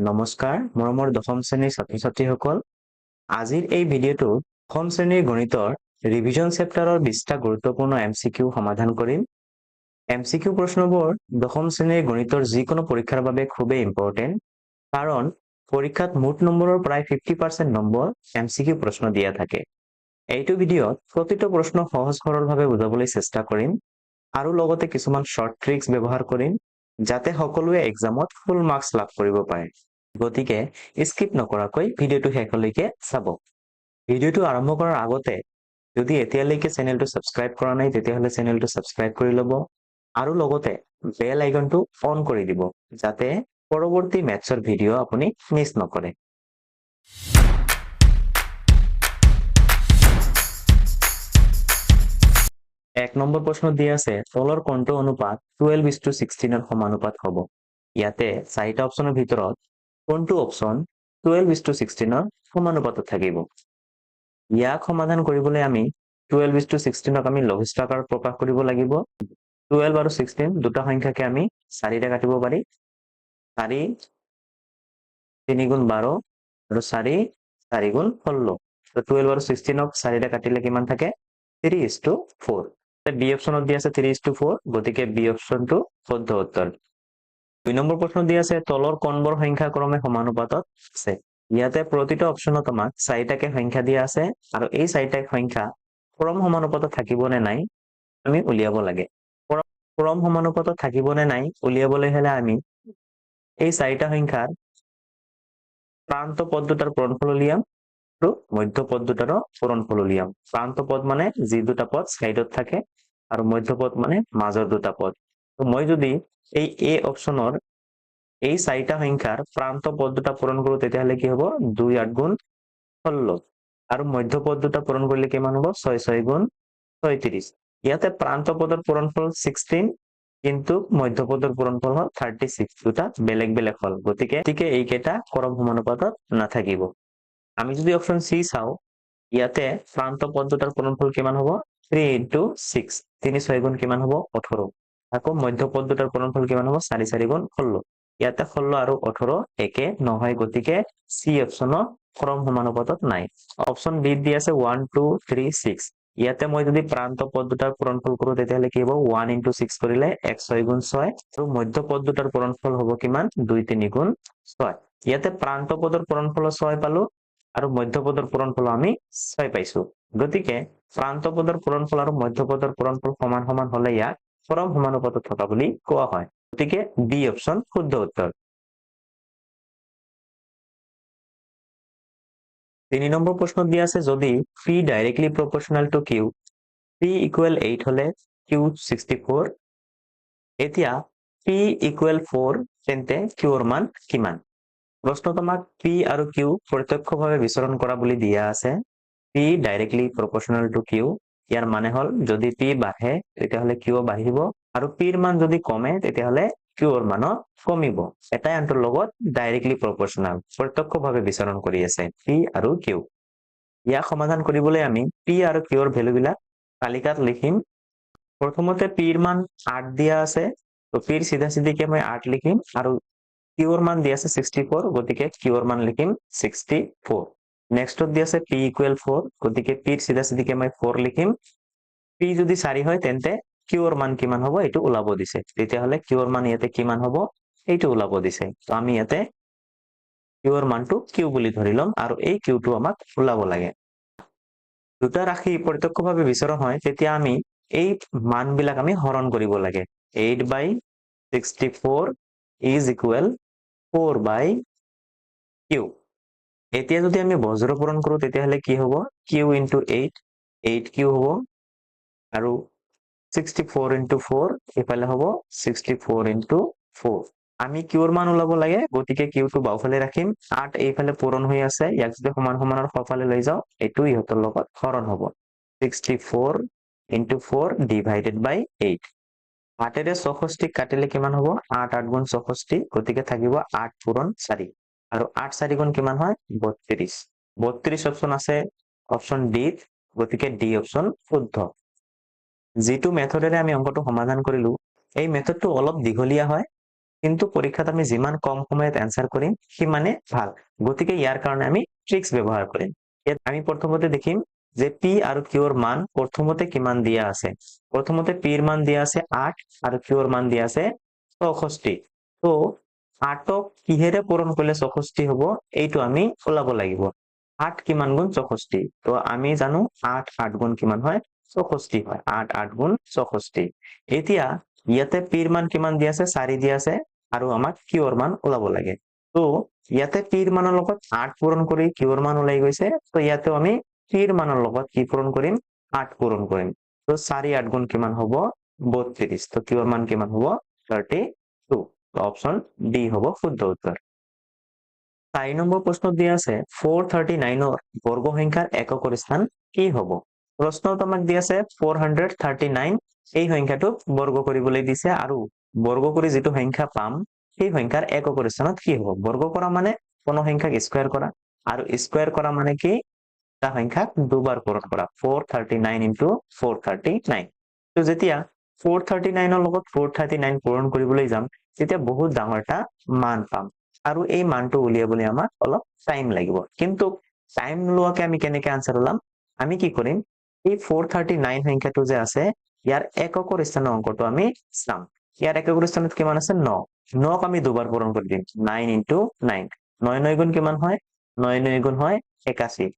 নমস্কাৰ মৰমৰ দশম শ্ৰেণীৰ ছাত্ৰ ছাত্ৰীসকল আজিৰ এই ভিডিঅ'টো দশম শ্ৰেণীৰ গণিতৰ ৰিভিজন চেপ্টাৰৰ 20টা গুৰুত্বপূৰ্ণ এমচিকিউ সমাধান কৰিম এমচিকিউ প্ৰশ্নবোৰ দশম শ্ৰেণীৰ গণিতৰ যিকোনো পৰীক্ষাৰ বাবে খুবেই ইম্পৰ্টেণ্ট কাৰণ পৰীক্ষাত মুঠ নম্বৰৰ প্ৰায় 50% নম্বৰ এমচিকিউ প্ৰশ্ন দিয়া থাকে এইটো ভিডিঅ'ত প্ৰতিটো প্ৰশ্ন সহজ সৰলভাৱে বুজাবলৈ চেষ্টা কৰিম আৰু লগতে কিছুমান শৰ্ট ট্ৰিক্স ব্যৱহাৰ কৰিম যাতে সকলোৱে এক্সামত ফুল মাৰ্কস লাভ কৰিব পাৰে গতিকে স্কিপ নকৰাকৈ ভিডিঅ'টো শেষলৈকে চাব ভিডিঅ'টো আৰম্ভ কৰাৰ আগতে যদি এতিয়ালৈকে চেনেলটো সাবস্ক্ৰাইব কৰা নাই তেতিয়াহলে চেনেলটো সাবস্ক্ৰাইব কৰি ল'ব আৰু লগতে বেল আইকনটো অন কৰি দিব যাতে পৰৱৰ্তী মেথছৰ ভিডিঅ' আপুনি মিছ নকৰে এক নম্বৰ প্ৰশ্ন দিয়া আছে তলৰ কোনটো অনুপাত 12:16 ৰ সমানুপাত হ'ব ইয়াতে চাৰিটা অপচনৰ ভিতৰত কোনটো অপচন 12:16 ৰ সমানুপাতত থাকিব ইয়াক সমাধান কৰিবলৈ আমি 12:16 ক আমি লঘিষ্ঠ আকাৰত প্ৰকাশ কৰিব লাগিব 12 আৰু 16 দুটা সংখ্যাকে আমি 4 ৰে কাটিব পাৰি 4 3 গুণ 12 আৰু 4 4 গুণ 16 তো 12 আৰু 16 ক 4 ৰে কাটিলে কিমান থাকে 3:4 বি অপচনত দিয়া আছে 3:4 গতিকে বি অপচনটো শুদ্ধ উত্তৰ দুই নম্বৰ প্ৰশ্ন দিয়া আছে তলৰ কোনবোৰ সংখ্যা ক্ৰমে সমানুপাতত আছে ইয়াতে প্ৰতিটো অপচনত আমাক চাৰিটাকে সংখ্যা দিয়া আছে আৰু এই চাৰিটা সংখ্যা ক্ৰম সমানুপাতত থাকিব নে নাই আমি উলিয়াব লাগে ক্ৰম সমানুপাতত থাকিব নে নাই উলিয়াবলৈ হলে আমি এই চাৰিটা সংখ্যাৰ প্ৰান্ত পদ দুটাৰ পূৰণফল উলিয়াম আৰু মধ্য পদ দুটাৰো পূৰণফল উলিয়াম প্ৰান্ত পদ মানে যি দুটা পদ সাইডত থাকে আৰু মধ্য পদ মানে মাজৰ দুটা পদ তো মই যদি এই এ অপচনৰ এই চাৰিটা সংখ্যাৰ প্ৰান্ত পদ দুটা পূৰণ কৰো তেতিয়াহলে কি হ'ব 2 8 গুণ 16 আৰু মধ্য পদ দুটা পূৰণ কৰিলে কিমান হ'ব 6 6 গুণ 36 ইয়াতে প্ৰান্ত পদৰ পূৰণফল 16 কিন্তু মধ্য পদৰ পূৰণফল হ'ল 36 দুটা বেলেগ বেলেগ হল গতিকে এইকেইটা ক্ৰম সমানুপাতত নাথাকিব আমি যদি অপচন সি চাও ইয়াতে প্ৰান্ত পদ দুটাৰ পূৰণফল কিমান হ'ব 3 * 6 3 6 গুণ কিমান হ'ব 18 আকৌ মধ্য পদ দুটাৰ পূৰণফল কিমান হ'ব 4 4 গুণ 16 ইয়াতে 16 আৰু 18 একে নহয় গতিকে সি অপচনৰ ক্ৰম সমানুপাতত নাই অপচন বি দি আছে 1 2 3 6 ইয়াতে মই যদি প্ৰান্ত পদ দুটাৰ পূৰণফল কৰো তেতিয়াহলে কি হ'ব 1 * 6 কৰিলে 1 6 গুণ 6 আৰু মধ্য পদ দুটাৰ পূৰণফল হ'ব কিমান 2 3 গুণ 6 ইয়াতে প্ৰান্ত পদৰ পূৰণফল 6 পালো আৰু মধ্য পদৰ পূৰণফল আমি 6 পাইছো গতিকে প্ৰান্ত পদৰ পূৰণফল আৰু মধ্য পদৰ পূৰণফল সমান সমান হলে ইয়াক ক্ৰম সমানুপাতত থকা বুলি কোৱা হয় গতিকে বি অপচন শুদ্ধ উত্তৰ 3 নম্বৰ প্ৰশ্নত দিয়া আছে যদি p directly proportional to q p = 8 হলে q 64 এতিয়া p = 4 তেন্তে q ৰ মান কিমান প্ৰশ্নত আমাক p আৰু q প্ৰত্যক্ষভাৱে বিচৰণ কৰা বুলি দিয়া আছে p directly proportional to q ইয়াৰ মানে হল যদি p বাঢ়ে তেতিয়াহলে q বাঢ়িব আৰু p ৰ মান যদি কমে তেতিয়াহলে q ৰ মান কমিব এটাই আনটোৰ লগত ডাইৰেক্টলি প্ৰপৰ্শনাল প্ৰত্যক্ষভাৱে বিচৰণ কৰি আছে p আৰু q ইয়াক সমাধান কৰিবলৈ আমি p আৰু q ৰ ভ্যালুবিলাক তালিকাত লিখিম প্ৰথমতে p ৰ মান 8 দিয়া আছে তো p ৰ সিধা সিধিকে মই 8 লিখিম আৰু q ৰ মান দিয়া আছে 64 গতিকে q ৰ মান লিখিম 64 নেক্সটত দিয়া আছে p = 4 গতিকে p ৰ সিধা সিধিকে মই 4 লিখিম p যদি 4 হয় তেন্তে q ৰ মান কিমান হ'ব এটো ওলাব দিছে তেতিয়াহলে q ৰ মান ইয়াতে কিমান হ'ব এইটো ওলাব দিছে তো আমি ইয়াতে q ৰ মানটো q বুলি ধৰি লম আৰু এই q টো আমাক ওলাব লাগে দুটা ৰাশি প্ৰত্যক্ষভাৱে বিচৰণ হয় তেতিয়া আমি এই মানবিলাক আমি হৰণ কৰিব লাগে 8/64 = 4/q এতিয়া যদি আমি বজ্ৰ পূৰণ কৰো তেতিয়াহলে কি হ'ব q * 8 8q হ'ব আৰু 64 * 4 এফালে হ'ব 64 * 4 আমি q ৰ মান ওলাব লাগে গতিকে q টো বাওফালে ৰাখিম 8 এইফালে পূৰণ হৈ আছে ইয়াক যদি সমান সমানৰ সফালে লৈ যাও এটো ইহতৰ লগত হৰণ হ'ব 64 * 4 / 8 8 ৰে 64 কাটিলে কিমান হ'ব 8 8 গুণ 64 গতিকে থাকিব 8 পূৰণ 4 আৰু 8 4 গুণ কিমান হয় 32 32 অপচন আছে অপচন ডি গতিকে ডি অপচন শুদ্ধ যেটো মেথডেৰে আমি অংকটো সমাধান কৰিলো এই মেথডটো অলপ দীঘলীয়া হয় কিন্তু পৰীক্ষাত আমি যিমান কম সময়ত এনসাৰ কৰিম সিমানে ভাল। গতিকে ইয়াৰ কাৰণে আমি ট্ৰিক্স ব্যৱহাৰ কৰিম। ইয়াত আমি প্ৰথমতে দেখিম যে পি আৰু কিউৰ মান প্ৰথমতে কিমান দিয়া আছে। প্ৰথমতে পিৰ মান দিয়া আছে 8 আৰু কিউৰ মান দিয়া আছে 64। তো 8ক কিহেৰে পূৰণ কৰিলে 64 হ'ব এইটো আমি ওলাব লাগিব। 8 কিমান গুণ 64? তো আমি জানো 8 8 গুণ কিমান হয় 64 হয়। 8 8 গুণ 64। এতিয়া ইয়াতে পিৰ মান কিমান দিয়া আছে 4 দিয়া আছে আৰু আমাক কিউৰ মান ওলাব লাগে। তো ইয়াতে পিৰ মানৰ লগত 8 পূৰণ কৰি কিউৰ মান ওলাই গৈছে। তো ইয়াতেও আমি পিৰ মানৰ লগত কি পূৰণ কৰিম 8 পূৰণ কৰিম। তো 4 8 গুণ কিমান হ'ব 32। তো কিউৰ মান কিমান হ'ব 32। অপশন ডি হ'ব শুদ্ধ উত্তৰ। 4 নম্বৰ প্ৰশ্নত দিয়া আছে 439ৰ বৰ্গ সংখ্যাৰ এককৰ স্থান কি হ'ব? প্ৰশ্নত আমাক দিয়া আছে 439 এই সংখ্যাটোক বৰ্গ কৰিবলৈ দিছে আৰু বৰ্গ কৰি যিটো সংখ্যা পাম সেই সংখ্যাৰ এককৰ স্থানত কি হ'ব? বৰ্গ কৰা মানে কোনো সংখ্যাক স্কয়াৰ কৰা আৰু স্কয়াৰ কৰা মানে কি এটা সংখ্যাক দুবাৰ পূৰণ কৰা। 439 into 439। তো যেতিয়া 439ৰ লগত 439 পূৰণ কৰিবলৈ যাম তেতিয়া বহুত ডাঙৰ এটা মান পাম আৰু এই মানটো উলিয়াবলৈ আমাক অলপ টাইম লাগিব। কিন্তু টাইম নোলোৱাকে আমি কেনেকে আনসাৰ ওলাম? আমি কি কৰিম এই 439 সংখ্যাটো যে আছে ইয়াৰ এককৰ স্থানৰ অংকটো আমি চাম। ইয়াৰ এককৰ স্থানত কিমান আছে 9। 9ক আমি দুবাৰ পূৰণ কৰি দিম 9 into 9। 9 9 গুণ কিমান হয় 9 9 গুণ হয় 81।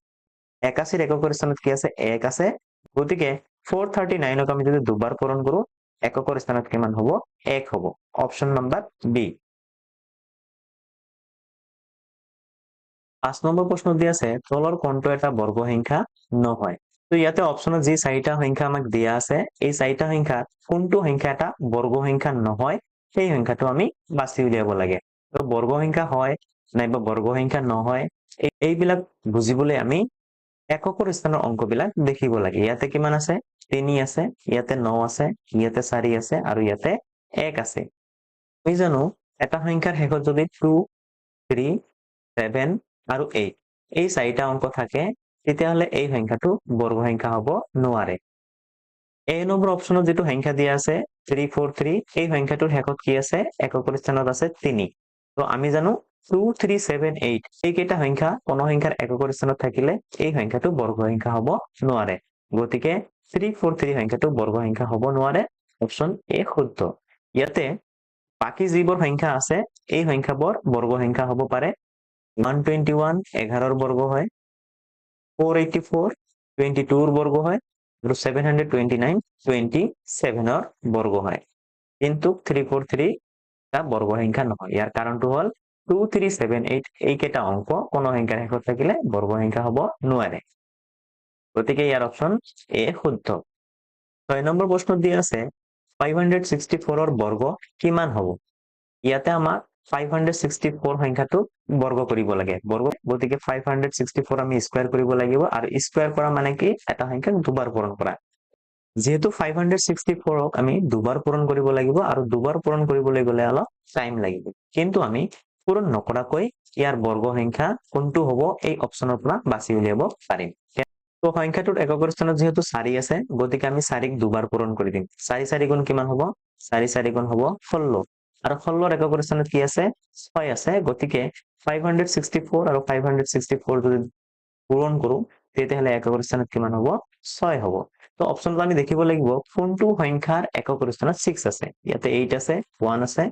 81ৰ এককৰ স্থানত কি আছে 1 আছে। গতিকে 439ক আমি যদি দুবাৰ পূৰণ কৰো এককৰ স্থানত কিমান হ'ব 1 হ'ব। Option number B. 5 নম্বৰ প্ৰশ্নত দিয়া আছে তলৰ কোনটো এটা বৰ্গ সংখ্যা নহয়। তো ইয়াতে অপশনত যি 4টা সংখ্যা আমাক দিয়া আছে এই 4টা সংখ্যাত কোনটো সংখ্যা এটা বৰ্গ সংখ্যা নহয় সেই সংখ্যাটো আমি বাছি উলিয়াব লাগে। তো বৰ্গ সংখ্যা হয় নাইবা বৰ্গ সংখ্যা নহয় এইবিলাক বুজিবলৈ আমি এককৰ স্থানৰ অংকবিলাক দেখিব লাগে। ইয়াতে কিমান আছে 3 আছে, ইয়াতে 9 আছে, ইয়াতে 4 আছে আৰু ইয়াতে 1 আছে। আমি জানো এটা সংখ্যাৰ শেষত যদি 2 3 7 আৰু 8 এই 4টা অংক থাকে তেতিয়াহ'লে এই সংখ্যাটো বৰ্গ সংখ্যা হ'ব নোৱাৰে। এ নম্বৰ অপশনত যেটো সংখ্যা দিয়া আছে 343 এই সংখ্যাটোৰ শেষত কি আছে এককৰ স্থানত আছে 3। তো আমি জানো 2 3 7 8 এই কেইটা সংখ্যা কোন সংখ্যাৰ এককৰ স্থানত থাকিলে এই সংখ্যাটো বৰ্গ সংখ্যা হ'ব নোৱাৰে। গতিকে 343 সংখ্যাটো বৰ্গ সংখ্যা হ'ব নোৱাৰে। অপশন এ শুদ্ধ। ইয়াতে বাকি যিবোৰ সংখ্যা আছে এই সংখ্যাবোৰ বৰ্গ সংখ্যা হ'ব পাৰে। 121 11ৰ বৰ্গ হয়, 484 22ৰ বৰ্গ হয় আৰু 729 27ৰ বৰ্গ হয়। কিন্তু 343 এটা বৰ্গ সংখ্যা নহয়। ইয়াৰ কাৰণটো হ'ল 2 3 7 8 এই কেইটা অংক কোনো সংখ্যাৰ শেষত থাকিলে বৰ্গ সংখ্যা হ'ব নোৱাৰে। গতিকে ইয়াৰ অপশন এ শুদ্ধ। 6 নম্বৰ প্ৰশ্নত দিয়া আছে 564ৰ বৰ্গ কিমান হ'ব? ইয়াতে আমাক 564 সংখ্যাটো বৰ্গ কৰিব লাগে। বৰ্গ গতিকে 564 আমি স্কয়াৰ কৰিব লাগিব আৰু স্কয়াৰ কৰা মানে কি এটা সংখ্যাক দুবাৰ পূৰণ কৰা। যেহেতু 564ক আমি দুবাৰ পূৰণ কৰিব লাগিব আৰু দুবাৰ পূৰণ কৰিবলৈ গ'লে অলপ টাইম লাগিব। কিন্তু আমি পূৰণ নকৰাকৈ ইয়াৰ বৰ্গ সংখ্যা কোনটো হ'ব এই অপশনৰ পৰা বাছি উলিয়াব পাৰিম। তো সংখ্যাটোৰ এককৰ স্থানত যেহেতু 4 আছে গতিকে আমি 4ক দুবাৰ পূৰণ কৰি দিম। 4 4 গুণ কিমান হ'ব 4 4 গুণ হ'ব 16 আৰু 16ৰ এককৰ স্থানত কি আছে 6 আছে। গতিকে 564 আৰু 564 যদি পূৰণ কৰো তেতিয়াহ'লে এককৰ স্থানত কিমান হ'ব 6 হ'ব। তো অপশনটো আমি দেখিব লাগিব কোনটো সংখ্যাৰ এককৰ স্থানত 6 আছে। ইয়াতে 8 আছে, 1 আছে,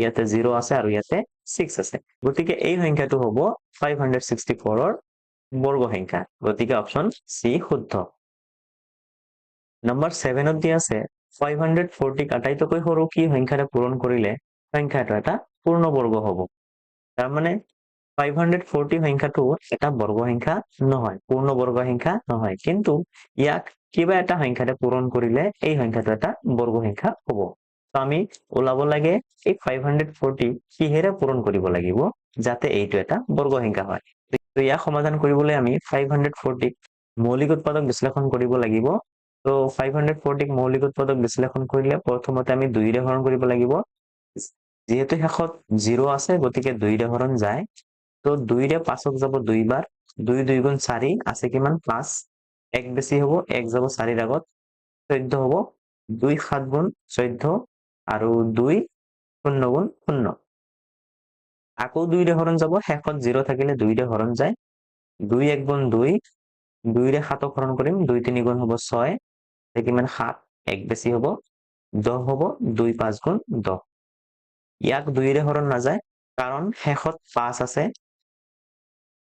ইয়াতে 0 আছে আৰু ইয়াতে 6 আছে। গতিকে এই সংখ্যাটো হ'ব 564ৰ বৰ্গ সংখ্যা। গতিকে অপশন সি শুদ্ধ। নম্বৰ 7ত দিয়া আছে 540ক আটাইতকৈ সৰু কি সংখ্যাৰে পূৰণ কৰিলে সংখ্যাটো এটা পূৰ্ণবৰ্গ হ'ব। তাৰমানে 540 সংখ্যাটো এটা বৰ্গ সংখ্যা নহয়, পূৰ্ণবৰ্গ সংখ্যা নহয়। কিন্তু ইয়াক কিবা এটা সংখ্যাৰে পূৰণ কৰিলে এই সংখ্যাটো এটা বৰ্গ সংখ্যা হ'ব। তো আমি ওলাব লাগে এই 540 কিহেৰে পূৰণ কৰিব লাগিব যাতে এইটো এটা বৰ্গ সংখ্যা হয়। তো ইয়াক সমাধান কৰিবলৈ আমি 540ক মৌলিক উৎপাদক বিশ্লেষণ কৰিব লাগিব। তো 540ক মৌলিক উৎপাদক বিশ্লেষণ কৰিলে প্ৰথমতে আমি 2ৰে হৰণ কৰিব লাগিব। যেহেতু শেষত 0 আছে গতিকে 2ৰে হৰণ যায়। তো 2ৰে 5ক যাব 2 বাৰ, 2 2 গুণ 4 আছে কিমান 5, 1 বেছি হ'ব 1 যাব 4ৰ আগত 14 হ'ব, 2 7 গুণ 14 আৰু 2 0 গুণ 0 আকৌ 2 ৰে হৰণ যাব শেষত 0 থাকিলে 2 ৰে হৰণ যায় 2 1 গুণ 2 2 ৰে 7 হৰণ কৰিম 2 3 গুণ হ'ব 6 কিমান 7 1 বেছি হ'ব 10 হ'ব 2 5 গুণ 10 ইয়াক 2 ৰে হৰণ নাযায় কাৰণ শেষত 5 আছে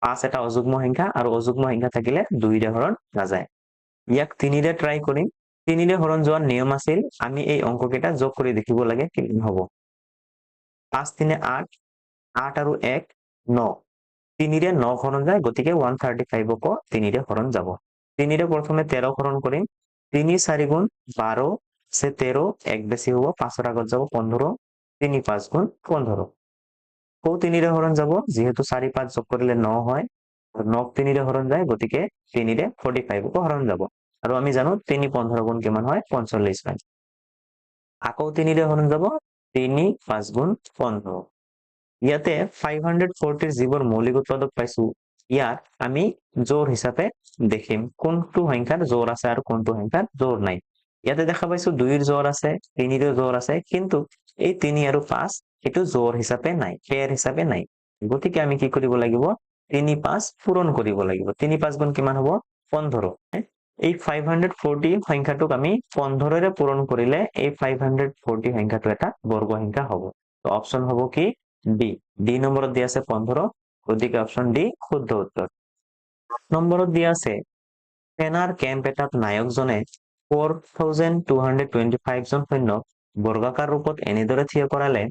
5 এটা অযুগ্ম সংখ্যা আৰু অযুগ্ম সংখ্যা থাকিলে 2 ৰে হৰণ নাযায় ইয়াক 3 ৰে ট্ৰাই কৰিম 3 ৰে হৰণ যোৱাৰ নিয়ম আছিল আমি এই অংককেইটা যোগ কৰি দেখিব লাগে কিমান হ'ব 5 3 8 8 আৰু 1 9 3 ৰে 9 হৰণ যায় গতিকে 135 ক 3 ৰে হৰণ যাব 3 ৰে প্ৰথমে 13 হৰণ কৰিম 3 4 গুণ 12 সে 13 1 বেছি হ'ব 5 ৰ আগত যাব 15 3 5 গুণ 15 কো 3 ৰে হৰণ যাব যেহেতু 4 5 যোগ কৰিলে 9 হয় 9 3 ৰে হৰণ যায় গতিকে 3 ৰে 45 ক হৰণ যাব আৰু আমি জানো 3 15 গুণ কিমান হয় 45 হয় আকৌ 3 ৰে হৰণ যাব 3 5 গুণ 15 ইয়াতে 540 যিবোৰ মৌলিক উৎপাদক পাইছো ইয়াত আমি জোৰ হিচাপে দেখিম কোনটো সংখ্যাৰ জোৰ আছে আৰু কোনটো সংখ্যাৰ জোৰ নাই ইয়াতে দেখা পাইছো 2 ৰ জোৰ আছে 3 ৰ জোৰ আছে কিন্তু এই 3 আৰু 5 এটো জোৰ হিচাপে নাই পেয়াৰ হিচাপে নাই গতিকে আমি কি কৰিব লাগিব 3 5 পূৰণ কৰিব লাগিব 3 5 গুণ কিমান হ'ব 15 এই 540 সংখ্যাটোক আমি 15 ৰে পূৰণ কৰিলে এই 540 সংখ্যাটো এটা বৰ্গ সংখ্যা হ'ব তো অপচন হ'ব কি ডি ডি নম্বৰত দিয়া আছে 15 গতিকে অপচন ডি শুদ্ধ উত্তৰ নম্বৰত দিয়া আছে সেনাৰ কেম্প এটাত নায়কজনে 4225 জন সৈন্যক বৰ্গাকাৰ ৰূপত এনেদৰে থিয় কৰালে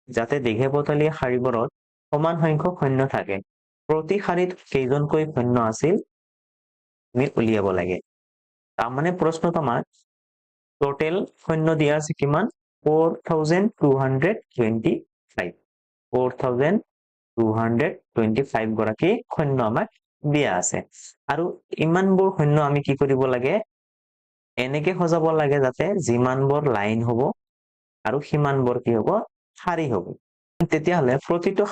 যাতে দীঘে পথালি শাৰীবোৰত সমান সংখ্যক সৈন্য থাকে প্ৰতি শাৰীত কেইজনকৈ সৈন্য আছিল আমি উলিয়াব লাগে তাৰমানে প্ৰশ্নত আমাক টোটেল সৈন্য দিয়া আছে কিমান 4225 4225 গৰাকী সৈন্য আমাক দিয়া আছে আৰু ইমানবোৰ সৈন্য আমি কি কৰিব লাগে এনেকে সজাব লাগে যাতে যিমানবোৰ লাইন হ'ব আৰু সিমানবোৰ কি হ'ব শাৰী হ'ব তেতিয়াহলে প্ৰতিটো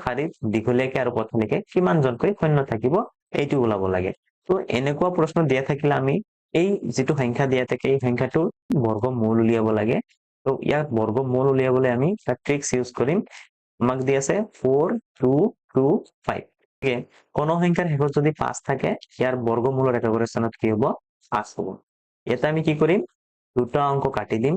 শাৰীত দীঘলীয়াকে আৰু পথলিকে কিমানজনকৈ সৈন্য থাকিব এইটো ওলাব লাগে তো এনেকুৱা প্ৰশ্ন দিয়া থাকিলে আমি এই যেটো সংখ্যা দিয়া থাকে এই সংখ্যাটো বৰ্গমূল উলিয়াব লাগে তো ইয়াক বৰ্গমূল উলিয়াবলৈ আমি এটা ট্ৰিক্স ইউজ কৰিম আমাক দি আছে 4225 ঠিক কোন সংখ্যাৰ শেষত যদি 5 থাকে ইয়াৰ বৰ্গমূলৰ একেবাৰে স্থানত কি হ'ব 5 হ'ব এটা আমি কি কৰিম দুটা অংক কাটি দিম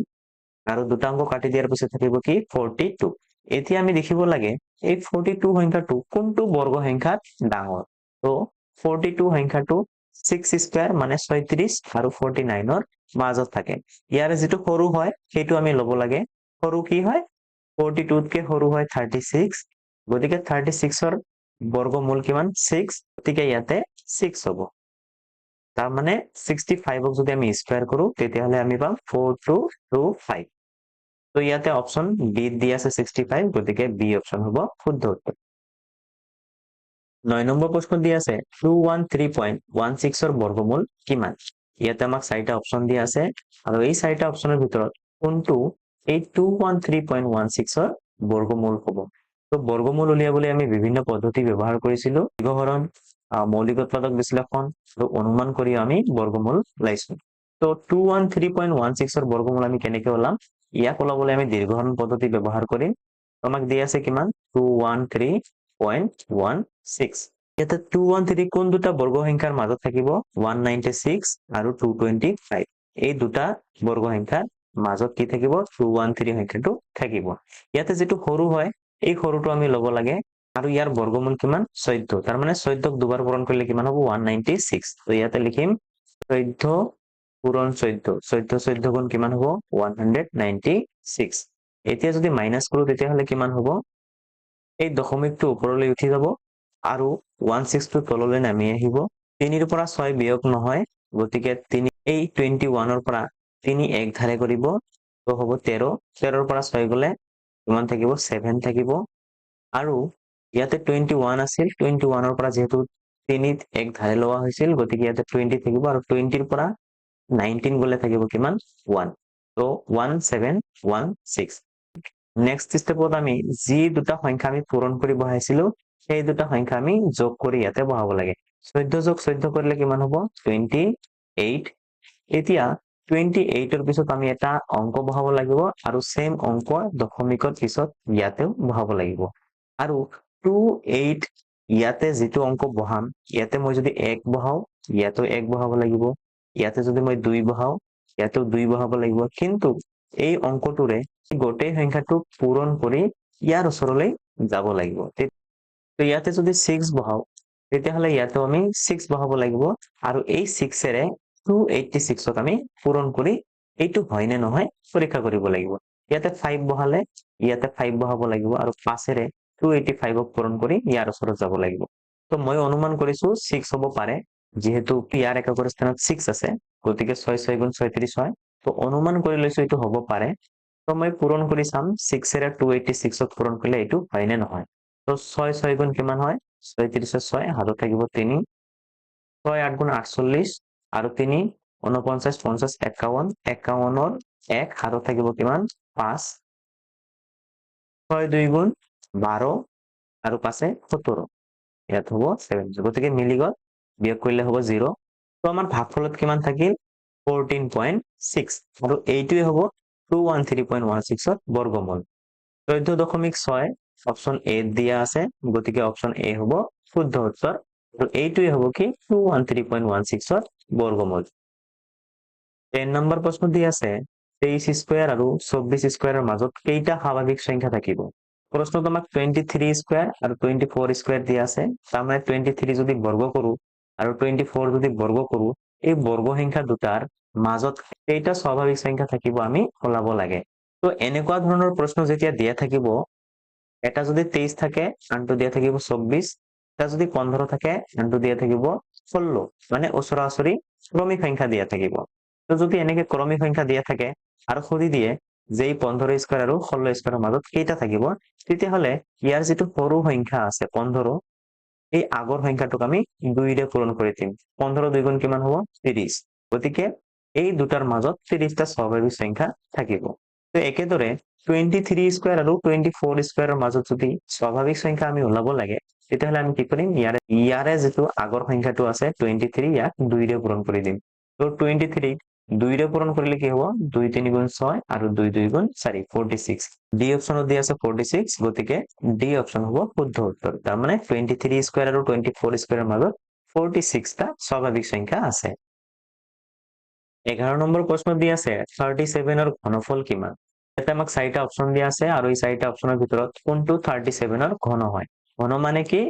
আৰু দুটা অংক কাটি দিয়াৰ পিছত থাকিব কি 42 এতিয়া আমি দেখিব লাগে এই 42 সংখ্যাটো কোনটো বৰ্গ সংখ্যাত ডাঙৰ তো 42 সংখ্যাটো 6 স্কয়াৰ মানে 36 আৰু 49 ৰ মাজত থাকে ইয়াৰ যেটো সৰু হয় সেইটো আমি লব লাগে সৰু কি হয় 42 তকে সৰু হয় 36 গতিকে 36 ৰ বৰ্গমূল কিমান 6 গতিকে ইয়াতে 6 হ'ব তাৰ মানে 65 ক যদি আমি স্কয়াৰ কৰো তেতিয়াহলে আমি পাম 4225 তো ইয়াতে অপচন বি দি আছে 65 গতিকে বি অপচন হ'ব শুদ্ধ উত্তৰ 9 নম্বৰ প্ৰশ্ন দি আছে 213.16 ৰ বৰ্গমূল কিমান ইয়াতে আমাক চাৰিটা অপচন দিয়া আছে আৰু এই চাৰিটা অপচনৰ ভিতৰত কোনটো এই 213.16 ৰ বৰ্গমূল হ'ব তো বৰ্গমূল উলিয়াবলৈ আমি বিভিন্ন পদ্ধতি ব্যৱহাৰ কৰিছিলো দীৰ্ঘহৰণ মৌলিক উৎপাদক বিশ্লেষণ আৰু অনুমান কৰি আমি বৰ্গমূল লাইছো তো 213.16 ৰ বৰ্গমূল আমি কেনেকৈ ওলাম ইয়াক ওলাবলৈ আমি দীৰ্ঘহৰণ পদ্ধতি ব্যৱহাৰ কৰিম আমাক দিয়া আছে কিমান 213.16 ইয়াতে 213 কোন দুটা বৰ্গ সংখ্যাৰ মাজত থাকিব 196 আৰু 225 এই দুটা বৰ্গ সংখ্যাৰ মাজত কি থাকিব 213 সংখ্যাটো থাকিব ইয়াতে যেটো সৰু হয় এই সৰুটো আমি লব লাগে আৰু ইয়াৰ বৰ্গমূল কিমান 14 তাৰ মানে 14ক দুবাৰ পূৰণ কৰিলে কিমান হ'ব 196 তো ইয়াতে লিখিম 14 পূৰণ 14 14 গুণ কিমান হ'ব 196 এতিয়া যদি মাইনাস কৰো তেতিয়াহলে কিমান হ'ব এই দশমিকটো ওপৰলৈ উঠি যাব আৰু 16 টো তললৈ নামি আহিব 3 ৰ পৰা 6 বিয়োগ নহয় গতিকে 3 এই 21 ৰ পৰা 3 এক ধাৰে কৰিব তো হ'ব 13 13 ৰ পৰা 6 গলে কিমান থাকিব 7 থাকিব আৰু ইয়াতে 21 আছিল 21 ৰ পৰা যেহেতু 3 এক ধাৰে লোৱা হৈছিল গতিকে ইয়াতে 20 থাকিব আৰু 20 ৰ পৰা 19 গলে থাকিব কিমান 1 তো 1716 নেক্সট স্টেপত আমি যি দুটা সংখ্যা আমি পূৰণ কৰি বহাইছিলো সেই দুটা সংখ্যা আমি যোগ কৰি ইয়াতে বহাব লাগে 14 যোগ 14 কৰিলে কিমান হ'ব 28 এতিয়া 28 পিছত আমি এটা অংক বহাব লাগিব আৰু সেম অংক দশমিকৰ পিছত ইয়াতেও বহাব লাগিব আৰু 28 ইয়াতে যেটো অংক বহাম ইয়াতে মই যদি 1 বহাও ইয়াতেও 1 বহাব লাগিব ইয়াতে যদি মই 2 বহাও ইয়াতেও 2 বহাব লাগিব কিন্তু এই অংকটোৰে গোটেই সংখ্যাটো পূৰণ কৰি ইয়াৰ ওচৰলৈ যাব লাগিব তো ইয়াতে যদি 6 বহাও তেতিয়াহলে ইয়াতেও আমি 6 বহাব লাগিব আৰু এই 6 এৰে 286ক আমি পূৰণ কৰি এইটো হয় নে নহয় পৰীক্ষা কৰিব লাগিব ইয়াতে 5 বহালে ইয়াতে 5 বহাব লাগিব আৰু 5 এৰে 285ক পূৰণ কৰি ইয়াৰ ওচৰত যাব লাগিব তো মই অনুমান কৰিছো 6 হ'ব পাৰে যেহেতু ইয়াৰ একৰ স্থানত 6 আছে গতিকে 6 6 গুণ 36 হয় তো অনুমান কৰি লৈছো এইটো হ'ব পাৰে তো মই পূৰণ কৰি চাম 6 এৰে 286ক পূৰণ কৰিলে এইটো হয় নে নহয় তো 6 6 গুণ কিমান হয় 36 6 হাতত থাকিব 3 6 8 গুণ 48 আৰু 3 49 50 51 51ৰ 1 হাতত থাকিব কিমান 5 6 2 গুণ 12 আৰু 5 17 ইয়াত হ'ব 7 গতিকে মিলি গ'ল বিয়োগ কৰিলে হ'ব 0 তো আমাৰ ভাগফলত কিমান থাকিল 14.6 আৰু এইটোৱে হ'ব 213.16 ৰ বৰ্গমূল 14.6 অপশন এ দিয়া আছে গতিকে অপশন এ হ'ব শুদ্ধ উত্তৰ আৰু এইটোৱে হ'ব কি 213.16 ৰ বৰ্গমূল 10 নম্বৰ প্ৰশ্ন দি আছে 23 স্কয়াৰ আৰু 24 স্কয়াৰৰ মাজত কেইটা স্বাভাৱিক সংখ্যা থাকিব প্ৰশ্নত আমাক 23 স্কয়াৰ আৰু 24 স্কয়াৰ দিয়া আছে তাৰ মানে 23 যদি বৰ্গ কৰো আৰু 24 যদি বৰ্গ কৰো এই বৰ্গ সংখ্যা দুটাৰ মাজত কেইটা স্বাভাৱিক সংখ্যা থাকিব আমি ওলাব লাগে তো এনেকুৱা ধৰণৰ প্ৰশ্ন যেতিয়া দিয়া থাকিব এটা যদি 23 থাকে আনটো দিয়া থাকিব 24 এটা যদি 15 থাকে আনটো দিয়া থাকিব 16 মানে ওচৰা-ওচৰি ক্ৰমিক সংখ্যা দিয়া থাকিব তো যদি এনেকে ক্ৰমিক সংখ্যা দিয়া থাকে আৰু খুদি দিয়ে যে 15 স্কয়াৰ আৰু 16 স্কয়াৰৰ মাজত কেইটা থাকিব তেতিয়াহলে ইয়াৰ যেটো সৰু সংখ্যা আছে 15 এই আগৰ সংখ্যাটোক আমি 2 ৰে পূৰণ কৰি দিম 15 2 গুণ কিমান হ'ব 30 গতিকে এই দুটাৰ মাজত 30টা স্বাভাৱিক সংখ্যা থাকিব তো একেদৰে 23 স্কয়াৰ আৰু 24 স্কয়াৰৰ মাজত যদি স্বাভাৱিক সংখ্যা আমি ওলাব লাগে তেতিয়াহলে আমি কি কৰিম ইয়াৰে যেটো আগৰ সংখ্যাটো আছে 23 ইয়াক 2 ৰে পূৰণ কৰি দিম তো 23 2 ৰে পূৰণ কৰিলে কি হ'ব 2 3 গুণ 6 আৰু 2 2 গুণ 4 46 ডি অপশনত দি আছে 46 গতিকে ডি অপশন হ'ব শুদ্ধ উত্তৰ তাৰ মানে 23 স্কয়াৰ আৰু 24 স্কয়াৰৰ মাজত 46টা স্বাভাৱিক সংখ্যা আছে 11 নম্বৰ প্ৰশ্ন দি আছে 37ৰ ঘনফল কিমান এটা আমাক 4টা অপশন দিয়া আছে আৰু এই 4টা অপশনৰ ভিতৰত কোনটো 37ৰ ঘন হয় ঘন মানে কি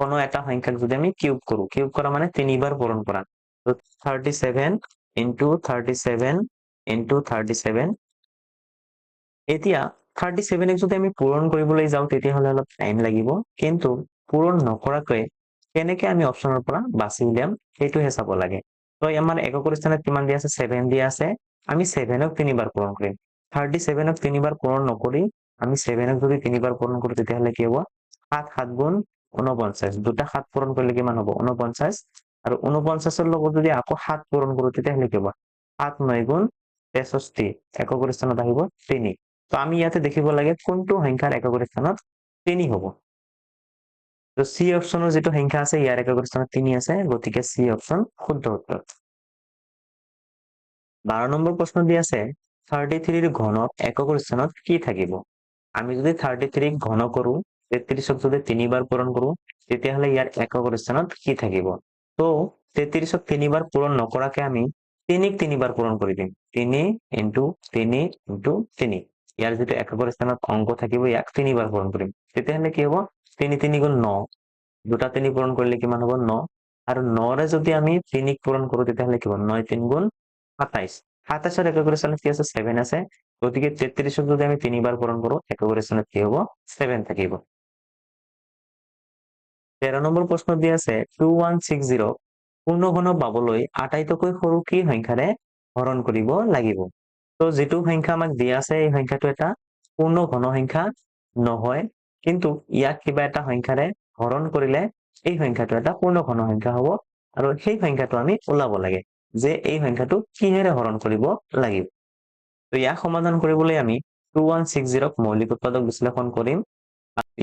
কোনো এটা সংখ্যাক যদি আমি কিউব কৰা মানে 3 বাৰ পূৰণ কৰা তো 37 into 37 into 37 এতিয়া 37 যদি আমি পূৰণ কৰিবলৈ যাওঁ তেতিয়াহলে অলপ টাইম লাগিব কিন্তু পূৰণ নকৰাকৈ কেনেকৈ আমি অপশনৰ পৰা বাছি উলিয়াম সেইটোহে চাব লাগে তো আমাৰ একৰ স্থানত কিমান দিয়া আছে 7 দিয়া আছে আমি 7ক 3 বাৰ পূৰণ কৰিম 37ক 3 বাৰ পূৰণ নকৰি আমি 7ক যদি 3 বাৰ পূৰণ কৰো তেতিয়াহলে কি হ'ব 7 7 গুণ 49 দুটা 7 পূৰণ কৰিলে কিমান হ'ব 49 আৰু 49ৰ লগত যদি আকৌ 7 পূৰণ কৰো তেতিয়াহলে কি হ'ব 7 9 গুণ 63 একৰ স্থানত আহিব 3 তো আমি ইয়াতে দেখিব লাগে কোনটো সংখ্যাৰ একৰ স্থানত 3 হ'ব তো সি অপশনৰ যেটো সংখ্যা আছে ইয়াৰ একৰ স্থানত 3 আছে গতিকে সি অপশন শুদ্ধ উত্তৰ 12 নম্বৰ প্ৰশ্ন দি আছে 33 ৰ ঘনত একৰ স্থানত কি থাকিব আমি যদি 33 ঘন কৰো 33ক যদি 3 বাৰ পূৰণ কৰো তেতিয়াহলে ইয়াৰ একৰ স্থানত কি থাকিব তো 33ক 3 বাৰ পূৰণ নকৰাকে আমি 3ক 3 বাৰ পূৰণ কৰি দিম 3 into 3 into 3 ইয়াৰ যেটো একৰ স্থানত অংক থাকিব ইয়াক 3 বাৰ পূৰণ কৰিম তেতিয়াহলে কি হ'ব 3 3 গুণ 9 দুটা 3 পূৰণ কৰিলে কিমান হ'ব 9 আৰু 9 ৰে যদি আমি 3ক পূৰণ কৰো তেতিয়াহলে কি হ'ব 9 3 গুণ 27 27ৰ একৰ স্থানত কি আছে 7 আছে গতিকে 33ক যদি আমি 3 বাৰ পূৰণ কৰো একৰ স্থানত কি হ'ব 7 থাকিব 13 নম্বৰ প্ৰশ্ন দি আছে 2160 পূৰ্ণ ঘন পাবলৈ আটাইতকৈ সৰু কি সংখ্যাৰে হৰণ কৰিব লাগিব তো যেটো সংখ্যা আমাক দিয়া আছে এই সংখ্যাটো এটা পূৰ্ণ ঘন সংখ্যা নহয় কিন্তু ইয়াক কিবা এটা সংখ্যাৰে হৰণ কৰিলে এই সংখ্যাটো এটা পূৰ্ণ ঘন সংখ্যা হ'ব আৰু সেই সংখ্যাটো আমি ওলাব লাগে যে এই সংখ্যাটো কিহেৰে হৰণ কৰিব লাগিব তো ইয়াক সমাধান কৰিবলৈ আমি 2160ক মৌলিক উৎপাদক বিশ্লেষণ কৰিম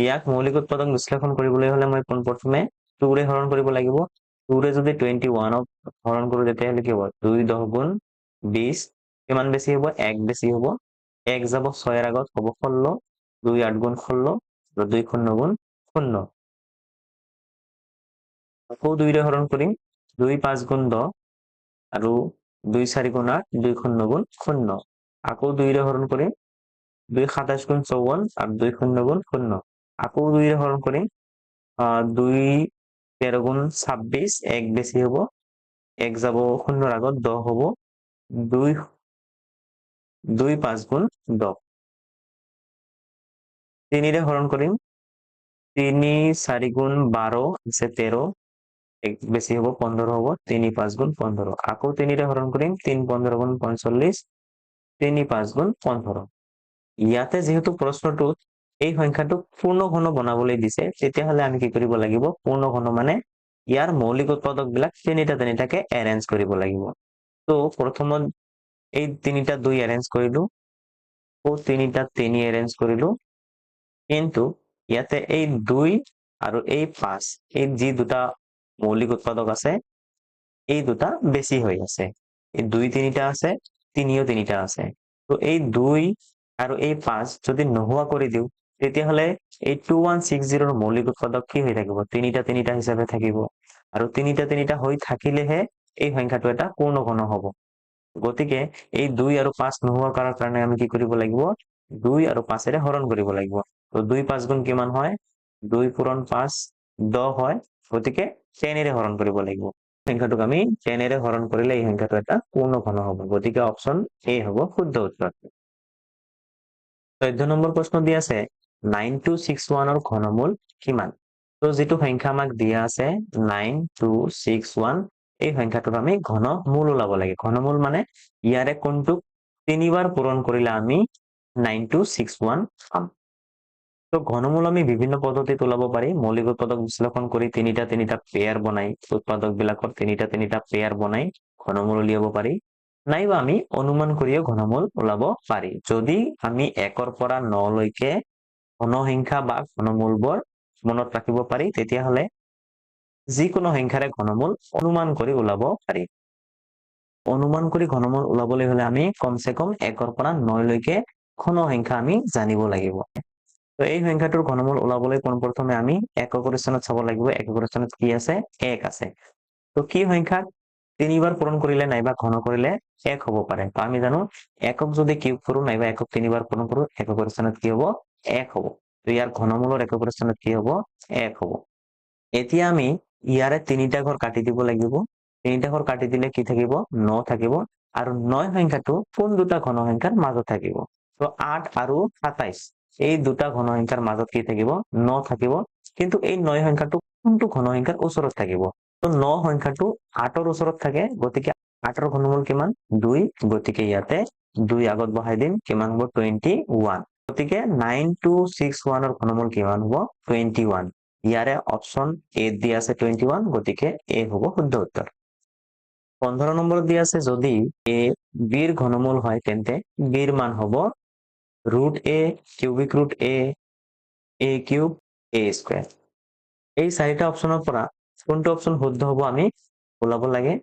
ইয়াক মৌলিক উৎপাদক বিশ্লেষণ কৰিবলৈ হলে মই পোনপ্ৰথমে 2 ৰে হৰণ কৰিব লাগিব 2 ৰে যদি 21ক হৰণ কৰো তেতিয়াহলে কি হ'ব 2 10 গুণ 20 কিমান বেছি হ'ব 1 বেছি হ'ব 1 যাব 6 এর আগত হ'ব 16 2 8 গুণ 16 আৰু 2 শূন্য গুণ 0 আকৌ 2 ৰে হৰণ কৰিম 2 5 গুণ 10 আৰু 2 4 গুণ 8 2 শূন্য গুণ 0 আকৌ 2 ৰে হৰণ কৰিম 2 27 গুণ 54 আৰু 2 শূন্য গুণ 0 আকৌ 2 ৰে হৰণ কৰিম 2 13 গুণ 26 1 বেছি হ'ব 1 যাব 0 আগত 10 হ'ব 2 2 5 গুণ 10 3 ৰে হৰণ কৰিম 3 4 গুণ 12 আছে 13 1 বেছি হ'ব 15 হ'ব 3 5 গুণ 15 আকৌ 3 ৰে হৰণ কৰিম 3 15 গুণ 45 3 5 গুণ 15 ইয়াতে যেহেতু প্ৰশ্নটোত এই সংখ্যাটো পূৰ্ণ ঘন বনাবলৈ দিছে তেতিয়াহ'লে আমি কি কৰিব লাগিব পূৰ্ণ ঘন মানে ইয়াৰ মৌলিক উৎপাদক বিলাক তিনিটাকে এৰেঞ্জ কৰিব লাগিব তো প্ৰথমত এই তিনিটা 2 এৰেঞ্জ কৰিলো ও তিনিটা 3 এৰেঞ্জ কৰিলো কিন্তু ইয়াতে এই 2 আৰু এই 5 এই যি দুটা মৌলিক উৎপাদক আছে এই দুটা বেছি হৈ আছে এই 2 3টা আছে 3ও 3টা আছে তো এই 2 আৰু এই 5 যদি নোহোৱা কৰি দিও তেতিয়াহ'লে এই 2160 ৰ মৌলিক উৎপাদক কি হৈ থাকিব 3টা হিচাপে থাকিব আৰু 3টা হৈ থাকিলেহে এই সংখ্যাটো এটা পূৰ্ণ ঘন হ'ব গতিকে এই 2 আৰু 5 নোহোৱা কৰাৰ কাৰণে আমি কি কৰিব লাগিব 2 আৰু 5 এৰে হৰণ কৰিব লাগিব তো 2 5 গুণ কিমান হয় 2 পূৰণ 5 10 হয় গতিকে 10 এৰে হৰণ কৰিব লাগিব সংখ্যাটোক আমি 10 এৰে হৰণ কৰিলে এই সংখ্যাটো এটা পূৰ্ণ ঘন হ'ব গতিকে অপচন এ হ'ব শুদ্ধ উত্তৰ 14 নম্বৰ প্ৰশ্ন দি আছে 9261 ৰ ঘনমূল কিমান তো যেটো সংখ্যা আমাক দিয়া আছে 9261 এই সংখ্যাটোক আমি ঘনমূল ওলাব লাগে ঘনমূল মানে ইয়াৰে কোনটোক তিনিবাৰ পূৰণ কৰিলে আমি 9261 পাম তো ঘনমূল আমি বিভিন্ন পদ্ধতিত ওলাব পাৰি মৌলিক উৎপাদক বিশ্লেষণ কৰি তিনিটা পেয়াৰ বনাই উৎপাদক বিলাকৰ তিনিটা পেয়াৰ বনাই ঘনমূল উলিয়াব পাৰি নাইবা আমি অনুমান কৰিও ঘনমূল ওলাব পাৰি যদি আমি 1 ৰ পৰা 9 লৈকে ঘনসংখ্যা বা ঘনমূলবোৰ মনত ৰাখিব পাৰি তেতিয়াহ'লে যিকোনো সংখ্যাৰে ঘনমূল অনুমান কৰি ওলাব পাৰি অনুমান কৰি ঘনমূল ওলাবলৈ হলে আমি কমসে কম 1 ৰ পৰা 9 লৈকে ঘনসংখ্যা আমি জানিব লাগিব তো এই সংখ্যাটোৰ ঘনমূল ওলাবলৈ পোনপ্ৰথমে আমি একক স্থানত চাব লাগিব একক স্থানত কি আছে 1 আছে তো কি সংখ্যা তিনিবাৰ পূৰণ কৰিলে নাইবা ঘন কৰিলে 1 হ'ব পাৰে তো আমি জানো একক যদি কিউব কৰো নাইবা একক তিনিবাৰ পূৰণ কৰো এককৰ স্থানত কি হ'ব 1 হ'ব তো ইয়াৰ ঘনমূলৰ এককৰ স্থানত কি হ'ব 1 হ'ব এতিয়া আমি ইয়াৰে তিনিটা ঘৰ কাটি দিব লাগিব তিনিটা ঘৰ কাটি দিলে কি থাকিব 9 থাকিব আৰু 9 সংখ্যাটো কোন দুটা ঘন সংখ্যাৰ মাজত থাকিব তো 8 আৰু 27 এই দুটা ঘন সংখ্যাৰ মাজত কি থাকিব 9 থাকিব কিন্তু এই 9 সংখ্যাটো কোনটো ঘন সংখ্যাৰ ওচৰত থাকিব তো 9 সংখ্যাটো 8 ৰ ওচৰত থাকে গতিকে 8 ৰ ঘনমূল কিমান 2 গতিকে ইয়াতে 2 আগত বহাই দিম কিমান হ'ব 21 গতিকে 9261 ৰ ঘনমূল কিমান হ'ব 21 ইয়াৰে অপচন এ দি আছে 21 গতিকে এ হ'ব শুদ্ধ উত্তৰ 15 নম্বৰ দি আছে যদি এ বিৰ ঘনমূল হয় তেন্তে বিৰ মান হ'ব ৰুট এ কিউবিক ৰুট এ কিউব এ স্কয়াৰ এই চাৰিটা অপচনৰ পৰা কোনটো অপচন শুদ্ধ হ'ব আমি ওলাব লাগে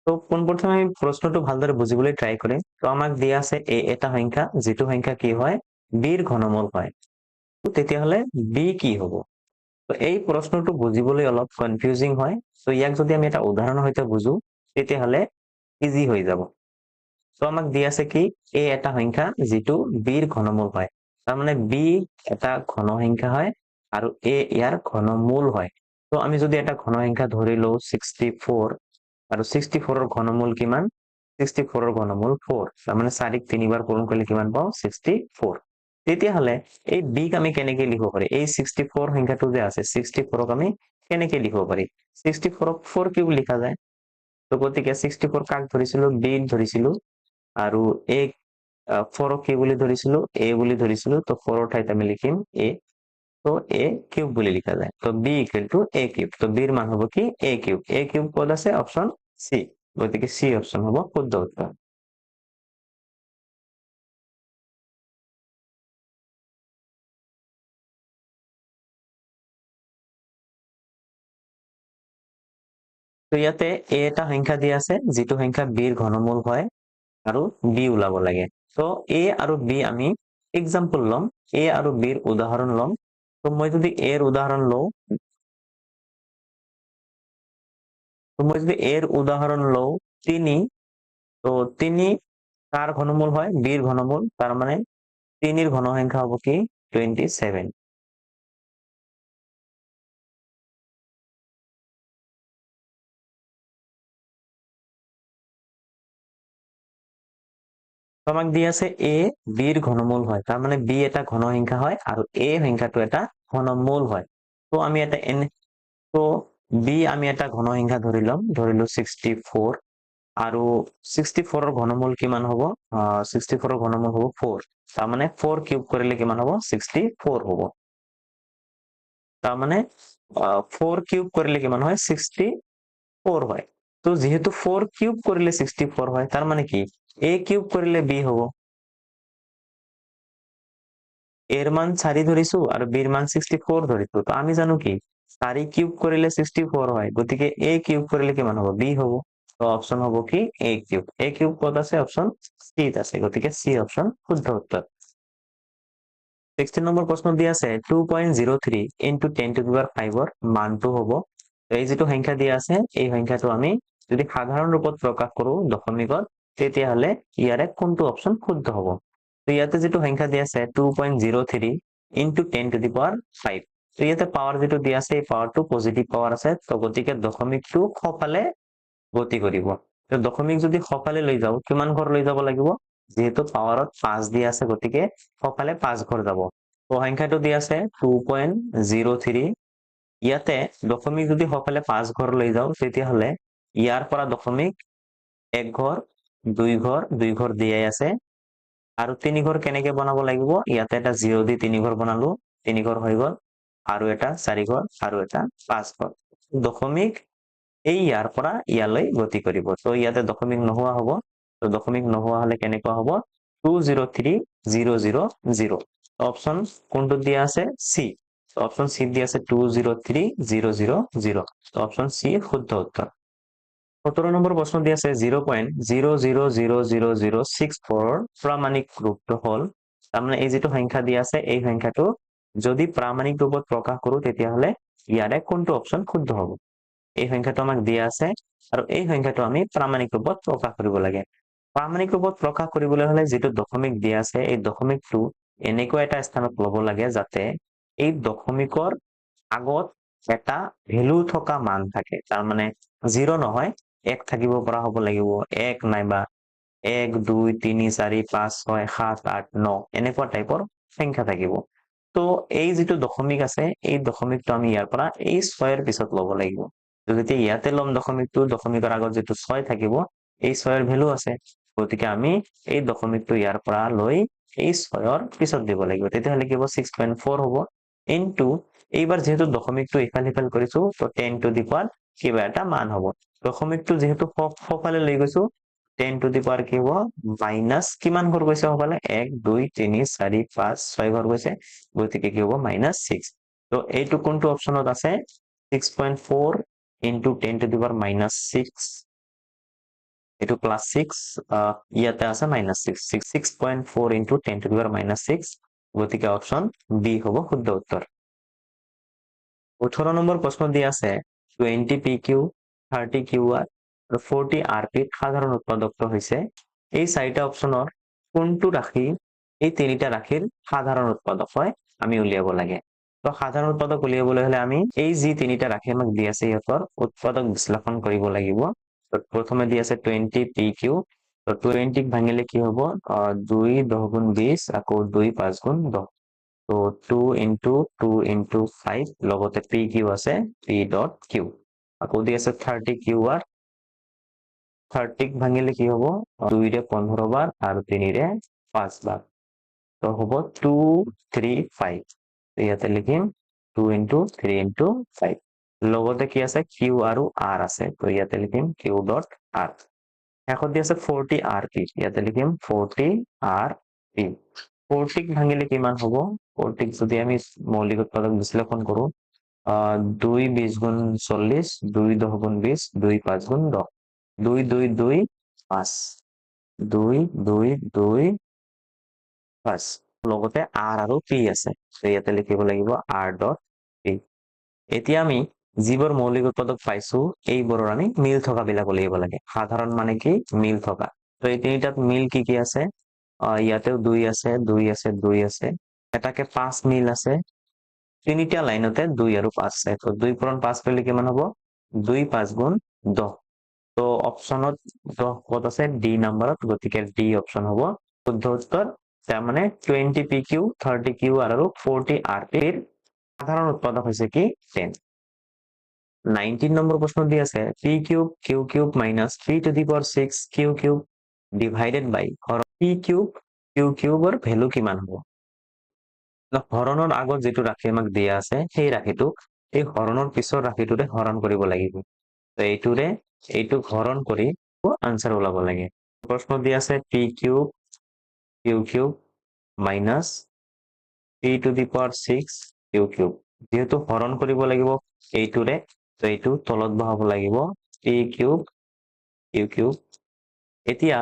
তো পোনপ্ৰথমে আমি প্ৰশ্নটো ভালদৰে বুজিবলৈ ট্ৰাই কৰিম তো আমাক দিয়া আছে এ এটা সংখ্যা যেটো সংখ্যা কি হয় বিৰ ঘনমূল হয় তেতিয়াহ'লে বি কি হ'ব তো এই প্ৰশ্নটো বুজিবলৈ অলপ কনফিউজিং হয় তো ইয়াক যদি আমি এটা উদাহৰণৰ সৈতে বুজো তেতিয়াহ'লে ইজি হৈ যাব তো আমাক দিয়া আছে কি এ এটা সংখ্যা যেটো বিৰ ঘনমূল হয় তাৰমানে বি এটা ঘন সংখ্যা হয় আৰু এ ইয়াৰ ঘনমূল হয় তো আমি যদি এটা ঘন সংখ্যা ধৰি লও 64 আৰু 64 ৰ ঘনমূল কিমান 64 ৰ ঘনমূল 4 তাৰমানে 4ক তিনিবাৰ পূৰণ কৰিলে কিমান পাও 64 তেতিয়াহ'লে এই বিক আমি কেনেকৈ লিখিব পাৰি এই 64 সংখ্যাটো যে আছে 64ক আমি কেনেকৈ লিখিব পাৰি 64ক 4 কিউব লিখা যায় তো গতিকে 64 কাক ধৰিছিলো বিক ধৰিছিলো আৰু এ 4ক কি বুলি ধৰিছিলো এ বুলি ধৰিছিলো তো 4ৰ ঠাইত আমি লিখিম এ তো এ কিউব বুলি লিখা যায় তো B equal to A cube তো বিৰ মান হ'ব কি এ কিউব ক'ত আছে অপচন সি গতিকে সি অপচন হ'ব শুদ্ধ উত্তৰ তো ইয়াতে এ এটা সংখ্যা দিয়া আছে যেটো সংখ্যা বিৰ ঘনমূল হয় আৰু বি ওলাব লাগে। তো এ আৰু বি আমি এক্সাম্পল ল'ম, এ আৰু বিৰ উদাহৰণ ল'ম। তো মই যদি এৰ উদাহৰণ লওঁ, লওঁ 3, তো 3 কাৰ ঘনমূল হয়? বিৰ ঘনমূল। তাৰ মানে 3ৰ ঘন সংখ্যা হ'ব কি? 27। আমাক দি আছে এ বিৰ ঘনমূল হয়, তাৰ মানে বি এটা ঘন সংখ্যা হয় আৰু এ সংখ্যাটো এটা ঘনমূল হয়। তো আমি এটা তো বি আমি এটা ঘন সংখ্যা ধৰিলো 64, আৰু 64ৰ ঘনমূল কিমান হ'ব? 64ৰ ঘনমূল হ'ব 4। তাৰ মানে 4 কিউব কৰিলে কিমান হ'ব? 64 হ'ব। তাৰ মানে 4 কিউব কৰিলে কিমান হয়? 64 হয়। তো যেহেতু 4 কিউব কৰিলে 64 হয়, তাৰ মানে কি এ কিউব কৰিলে বি হ'ব। এৰ মান 4 ধৰিছো আৰু বিৰ মান 64 ধৰিছো। তো আমি জানো কি 4 কিউব কৰিলে 64 হয়, গতিকে এ কিউব কৰিলে কিমান হ'ব? বি হ'ব। তো অপশন হ'ব কি এ কিউব। এ কিউব ক'ত আছে? অপশন চিত আছে, গতিকে সি অপশন শুদ্ধ উত্তৰ। 16 নম্বৰ প্ৰশ্ন দি আছে 2.03 into 10 to the power 5ৰ মানটো হ'ব। এই যিটো সংখ্যা দিয়া আছে, এই সংখ্যাটো আমি যদি সাধাৰণ ৰূপত প্ৰকাশ কৰো দশমিকত, তেতিয়াহ'লে ইয়াৰে কোনটো অপশন শুদ্ধ হ'ব? তো ইয়াতে যিটো সংখ্যা দিয়া আছে 2.03 into 10 to the power 5, তো ইয়াতে পাৱাৰ যিটো দিয়া আছে এই পাৱাৰটো পজিটিভ পাৱাৰ আছে, তো গতিকে দশমিকটো সফালে গতি কৰিব। তো দশমিক যদি সফালে লৈ যাওঁ, কিমান ঘৰ লৈ যাব লাগিব? যেহেতু পাৱাৰত 5 দিয়া আছে, গতিকে সফালে 5 ঘৰ যাব। তো সংখ্যাটো দিয়া আছে 2.03, ইয়াতে দশমিক যদি সফালে 5 ঘৰ লৈ যাওঁ, তেতিয়াহ'লে ইয়াৰ পৰা দশমিক 1 ঘৰ, 2 ঘৰ দিয়াই আছে, আৰু 3 ঘৰ কেনেকে বনাব লাগিব? ইয়াতে এটা 0 দি 3 ঘৰ বনালো, 3 ঘৰ হৈ গ'ল, আৰু এটা 4 ঘৰ, আৰু এটা 5 ঘৰ। দশমিক এই ইয়াৰ পৰা ইয়ালৈ গতি কৰিব। তো ইয়াতে দশমিক নোহোৱা হ'ব। তো দশমিক নোহোৱা হলে কেনেকুৱা হ'ব? 203,000। অপশন কোনটোত দিয়া আছে? সি। অপশন সি দিয়া আছে 203,000। অপশন সি শুদ্ধ উত্তৰ। 17 নম্বৰ প্ৰশ্ন দি আছে 0.000064 প্ৰামাণিক ৰূপটো হ'ল, তাৰমানে এই যিটো সংখ্যা দিয়া আছে এই সংখ্যাটো যদি প্ৰামাণিক ৰূপত প্ৰকাশ কৰো, তেতিয়াহ'লে ইয়াৰে কোনটো অপশন শুদ্ধ হ'ব? এই সংখ্যাটো আমাক দিয়া আছে আৰু এই সংখ্যাটো আমি প্ৰামাণিক ৰূপত প্ৰকাশ কৰিব লাগে। প্ৰামাণিক ৰূপত প্ৰকাশ কৰিবলৈ হলে যিটো দশমিক দিয়া আছে, এই দশমিকটো এনেকুৱা এটা স্থানত ল'ব লাগে যাতে এই দশমিকৰ আগত এটা ভেলু থকা মান থাকে। তাৰমানে 0 নহয়, 1 থাকিব পৰা হ'ব লাগিব, 1 নাইবা 1, 2, 3, 4, 5, 6, 7, 8, 9 এনেকুৱা টাইপৰ সংখ্যা থাকিব। তো এই যিটো দশমিক আছে, এই দশমিকটো আমি ইয়াৰ পৰা এই 6ৰ পিছত ল'ব লাগিব। তো যেতিয়া ইয়াতে ল'ম দশমিকটো, দশমিকৰ আগত যিটো 6 থাকিব, এই 6ৰ ভেলু আছে, গতিকে আমি এই দশমিকটো ইয়াৰ পৰা লৈ এই 6ৰ পিছত দিব লাগিব। তেতিয়াহ'লে কি হ'ব? 6.4 হ'ব। ইনটু এইবাৰ যিহেতু দশমিকটো ইফাল সিফাল কৰিছো, তো 10 to the power কিবা এটা মান হ'ব। দশমিকটো যিহেতু সফালে লৈ গৈছো, 10 to the power কি হ'ব? মাইনাছ কিমান ঘৰ গৈছে সফালে? 1, 2, 3, 4, 5, 6 ঘৰ গৈছে, গতিকে কি হ'ব? -6। তো এইটো কোনটো অপশনত আছে? 6.4 into 10 to the power -6, এইটো +6, ইয়াতে আছে -6, 6.4 into 10 to the power -6, গতিকে অপশন বি হ'ব শুদ্ধ উত্তৰ। 18 নম্বৰ প্ৰশ্ন দি আছে 20 PQ, 30 QR আৰু 40 RP সাধাৰণ উৎপাদকটো হৈছে এই 4টা অপশনৰ কোনটো ৰাশি এই 3টা ৰাশিৰ সাধাৰণ উৎপাদক হয় আমি উলিয়াব লাগে। তো সাধাৰণ উৎপাদক উলিয়াবলৈ হলে আমি এই যি 3টা ৰাশি আমাক দি আছে ইহঁতৰ উৎপাদক বিশ্লেষণ কৰিব লাগিব। তো প্ৰথমে দি আছে 20 PQ, তো 20 ভাঙিলে কি হ'ব? 2 10 গুণ 20, আকৌ 2 5 গুণ 10। তো 2 into 2 into 5, লগতে PQ আছে, P dot Q। আকৌ দি আছে 30 QR, 30 ভাঙিলে কি হ'ব? 2ৰে 15 বাৰ আৰু 3ৰে 5 বাৰ। তো হ'ব 2, 3, 5। ইয়াতে লিখিম 2 into 3 into 5। লগতে কি আছে? Q আৰু R আছে, তো ইয়াতে লিখিম Q dot R। শেষত দি আছে 40 RP, ইয়াতে লিখিম 40 RP। 40 ভাঙিলে কিমান হ'ব? 40 যদি আমি মৌলিক উৎপাদক বিশ্লেষণ কৰো, 2 20 গুণ 40, 2 10 গুণ 20, 2 5 গুণ 10, 2 2 2 5। 2 2 2 5 লগতে r আৰু p আছে ইয়াতে লিখিব লাগিব r ডট p এতিয়া আমি যিবোৰ মৌলিক উৎপাদক পাইছো এইবোৰৰ আমি মিল থকা বিলাক উলিয়াব লাগে সাধাৰণ মানে কি মিল থকা তো এই তিনিটাত মিল কি আছে ইয়াতেও 2 আছে 2 আছে 2 আছে এটাকে 5 মিল আছে তিনিটা লাইনতে 2 আৰু 5 আছে তো 2 পূৰণ 5 কৰিলে কিমান হ'ব 2 5 গুণ 10 তো অপশনত 10 কত আছে ডি নম্বৰত গতিকে ডি অপশন হ'ব শুদ্ধ উত্তৰ তাৰ মানে 20 pq 30 q আৰু 40 rp এৰ সাধাৰণ উৎপাদক হৈছে কি 10 19 নম্বৰ প্ৰশ্ন দি আছে p cube q cube minus 3 to the power 6 q cube divided by p cube q কিউবৰ ভ্যালু কিমান হ'ব হৰণৰ আগত যেটো ৰাশি আমাক দিয়া আছে সেই ৰাশিটোক এই হৰণৰ পিছৰ ৰাশিটোৰে হৰণ কৰিব লাগিব তো এইটোক হৰণ কৰি আনসাৰ ওলাব লাগে প্ৰশ্ন দি আছে p cube q cube minus 3 to the power 6 q cube যেহেতু হৰণ কৰিব লাগিব এইটোৰে তো এইটো তলত বহাব লাগিব p কিউব q কিউব এতিয়া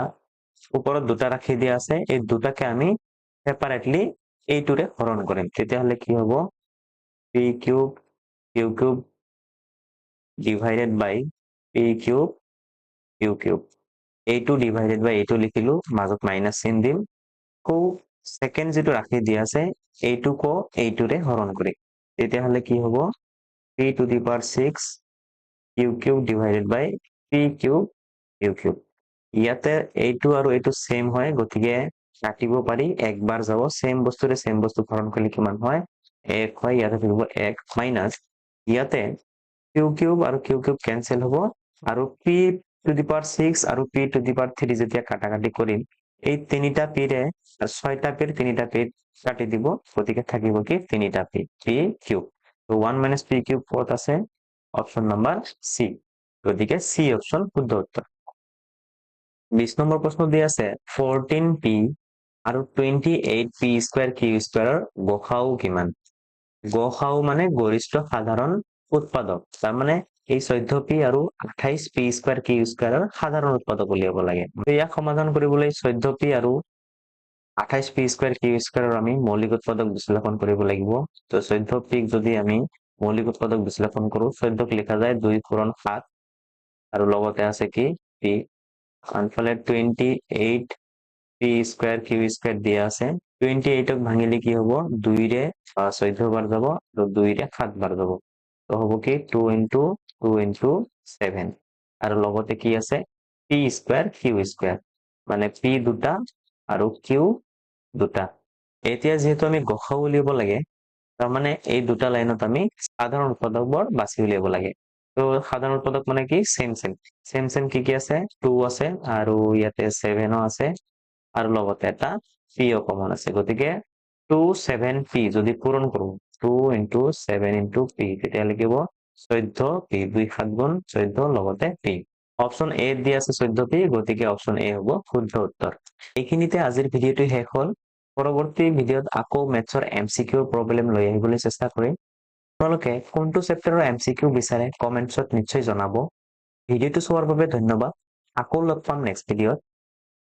ওপৰত দুটা ৰাশি দিয়া আছে এই দুটাকে আমি সেপাৰেটলি এইটোৰে হৰণ কৰিম তেতিয়াহলে কি হ'ব p cube q cube divided by p cube q cube এইটো divided by এইটো লিখিলো মাজত মাইনাস চিন দিম কো সেকেন্ড যেটো ৰাশি দিয়া আছে এইটোকো এইটোৰে হৰণ কৰি তেতিয়াহলে কি হ'ব p to the power 6 q cube divided by p cube q cube ইয়াতে এইটো আৰু এইটো সেম হয় গতিকে কাটিব পাৰি একবাৰ যাব সেম বস্তুৰে সেম বস্তু হৰণ কৰিলে কিমান হয় 1 হয় ইয়াতে থাকিব 1 মাইনাস ইয়াতে q কিউব আৰু q কিউব ক্যান্সেল হ'ব আৰু p to the power 6 আৰু p to the power 3 যেতিয়া কাটাকাটি কৰিম এই তিনিটা পিৰে ছয়টা পিৰ তিনিটা পি কাটি দিব গতিকে থাকিব কি তিনিটা পি p কিউব তো 1 minus p কিউব কত আছে অপশন নাম্বার সি গতিকে সি অপশন শুদ্ধ উত্তৰ 20 নম্বৰ প্ৰশ্ন দি আছে 14p আৰু 28p স্কয়াৰ q স্কয়াৰৰ গসাউ কিমান গসাউ মানে গৰিষ্ঠ সাধাৰণ উৎপাদক তাৰ মানে এই 14p আৰু 28p স্কয়াৰ q স্কয়াৰৰ সাধাৰণ উৎপাদক উলিয়াব লাগে ইয়াক সমাধান কৰিবলৈ 14p আৰু 28p স্কয়াৰ q স্কয়াৰৰ আমি মৌলিক উৎপাদক বিশ্লেষণ কৰিব লাগিব তো 14p যদি আমি মৌলিক উৎপাদক বিশ্লেষণ কৰো 14ক লিখা যায় 2 পূৰণ 7 আৰু লগতে আছে কি p আনফালে 28 p স্কয়াৰ q স্কয়াৰ দিয়া আছে 28ক ভাঙিলে কি হ'ব 2 ৰে 14 বাৰ যাব আৰু 2 ৰে 7 বাৰ যাব তো হ'ব কি 2 into 2 into 7 আৰু লগতে কি আছে p স্কয়াৰ q স্কয়াৰ মানে p দুটা আৰু q দুটা এতিয়া যেহেতু আমি গসাউ উলিয়াব লাগে তাৰ মানে এই দুটা লাইনত আমি সাধাৰণ উৎপাদকবোৰ বাছি উলিয়াব লাগে তো সাধাৰণ উৎপাদক মানে কি সেম কি আছে 2 আছে আৰু ইয়াতে 7 ও আছে আৰু লগতে এটা p ও কমন আছে গতিকে 2 7p যদি পূৰণ কৰো 2 into 7 into p তেতিয়া লিখিব 14p 2 7 গুণ 14 লগতে p অপশন এ দি আছে 14p গতিকে অপশন এ হ'ব শুদ্ধ উত্তৰ এইখিনিতে আজিৰ ভিডিওটো শেষ হ'ল পৰৱৰ্তী ভিডিওত আকৌ মেথছৰ এমসিকিউ প্ৰবলেম লৈ আহিবলৈ চেষ্টা কৰিম আপোনালোকে কোনটো চেপ্টাৰৰ এমসিকিউ বিচাৰে কমেন্টছত নিশ্চয় জনাব ভিডিওটো চোৱাৰ বাবে ধন্যবাদ আকৌ লগ পাম নেক্সট ভিডিওত